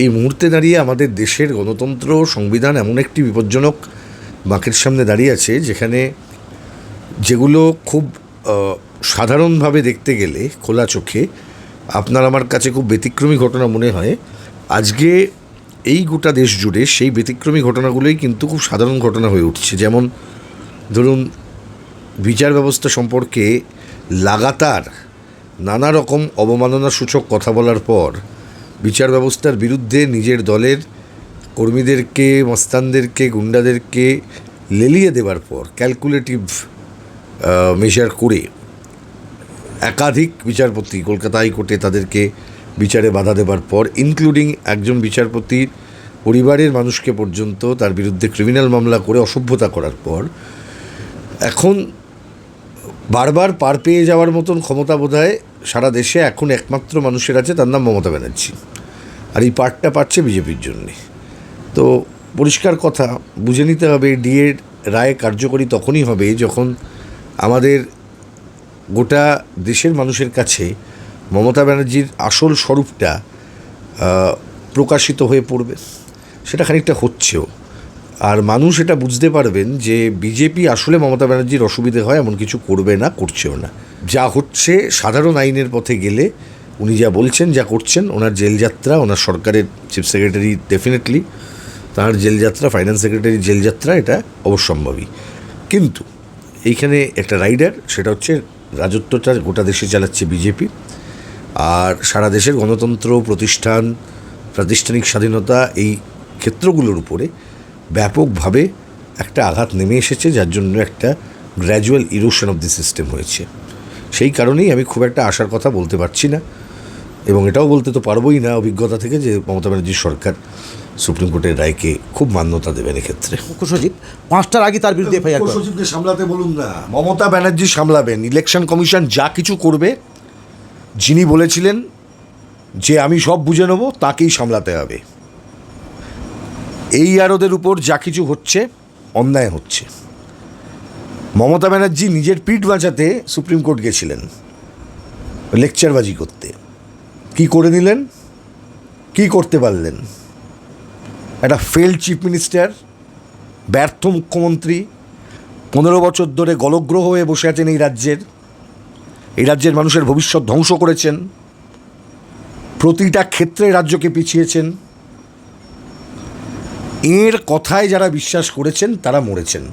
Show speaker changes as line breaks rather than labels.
এই মুহূর্তে দাঁড়িয়ে আমাদের দেশের গণতন্ত্র সংবিধান এমন একটি বিপজ্জনক বাঁকের সামনে দাঁড়িয়ে আছে, যেখানে যেগুলো খুব সাধারণভাবে দেখতে গেলে খোলা চোখে আপনার আমার কাছে খুব ব্যতিক্রমী ঘটনা মনে হয়, আজকে এই গোটা দেশ জুড়ে সেই ব্যতিক্রমী ঘটনাগুলোই কিন্তু খুব সাধারণ ঘটনা হয়ে উঠছে। যেমন ধরুন, বিচার ব্যবস্থা সম্পর্কে লাগাতার নানা রকম অবমাননাসূচক কথা বলার পর বিচার ব্যবস্থার বিরুদ্ধে নিজের দলের কর্মীদেরকে, মস্তানদেরকে, গুন্ডাদেরকে লেলিয়ে দেবার পর ক্যালকুলেটিভ মেজার করে একাধিক বিচারপতি কলকাতা হাইকোর্টে তাদেরকে বিচারে বাধা দেবার পর, ইনক্লুডিং একজন বিচারপতির পরিবারের মানুষকে পর্যন্ত তার বিরুদ্ধে ক্রিমিনাল মামলা করে অসভ্যতা করার পর, এখন বারবার পার পেয়ে যাওয়ার মতন ক্ষমতা বোধহয় সারা দেশে এখন একমাত্র মানুষের আছে, তার নাম মমতা ব্যানার্জি। আর এই পার্টটা পাচ্ছে বিজেপির জন্যে। তো পরিষ্কার কথা, বুঝে নিতে হবে ডিএর রায় কার্যকরী তখনই হবে যখন আমাদের গোটা দেশের মানুষের কাছে মমতা ব্যানার্জির আসল স্বরূপটা প্রকাশিত হয়ে পড়বে। সেটা খানিকটা হচ্ছেও। আর মানুষ এটা বুঝতে পারবেন যে বিজেপি আসলে মমতা ব্যানার্জির অসুবিধে হয় এমন কিছু করবে না, করছেও না। যা হচ্ছে সাধারণ আইনের পথে গেলে উনি যা বলছেন, যা করছেন, ওনার জেলযাত্রা, ওনার সরকারের চিফ সেক্রেটারি ডেফিনেটলি তাঁর জেলযাত্রা, ফাইন্যান্স সেক্রেটারির জেলযাত্রা, এটা অবশ্যম্ভাবী। কিন্তু এইখানে একটা রাইডার, সেটা হচ্ছে রাজত্বটা গোটা দেশে চালাচ্ছে বিজেপি। আর সারা দেশের গণতন্ত্র, প্রাতিষ্ঠানিক স্বাধীনতা, এই ক্ষেত্রগুলোর উপরে ব্যাপকভাবে একটা আঘাত নেমে এসেছে, যার জন্য একটা gradual erosion of the system হয়েছে। সেই কারণেই আমি খুব একটা আশার কথা বলতে পারছি না, এবং এটাও বলতে তো পারবোই না অভিজ্ঞতা থেকে যে মমতা ব্যানার্জির সরকার সুপ্রিম কোর্টের রায়কে খুব মান্যতা দেবেন এক্ষেত্রে।
মুখ্য সচিব 5টার আগে তার বিরুদ্ধে এফআইআর
মুখ্য সচিবকে সামলাতে বলুন না, মমতা ব্যানার্জি সামলাবেন। ইলেকশন কমিশন যা কিছু করবে, যিনি বলেছিলেন যে আমি সব বুঝে নেব, তাকেই সামলাতে হবে। এই আরোদের উপর যা কিছু হচ্ছে অন্যায় হচ্ছে। মমতা ব্যানার্জি নিজের পিঠ বাঁচাতে সুপ্রিম কোর্ট গেছিলেন লেকচারবাজি করতে। কি করে নিলেন? কি করতে পারলেন? একটা ফেল্ড চিফ মিনিস্টার, ব্যর্থ মুখ্যমন্ত্রী, 15 বছর ধরে গলগ্রহ হয়ে বসে আছেন এই রাজ্যের মানুষের ভবিষ্যৎ ধ্বংস করেছেন, প্রতিটা ক্ষেত্রে রাজ্যকে পিছিয়েছেন। এর কথায় যারা বিশ্বাস করেছেন তারা মরেছেন।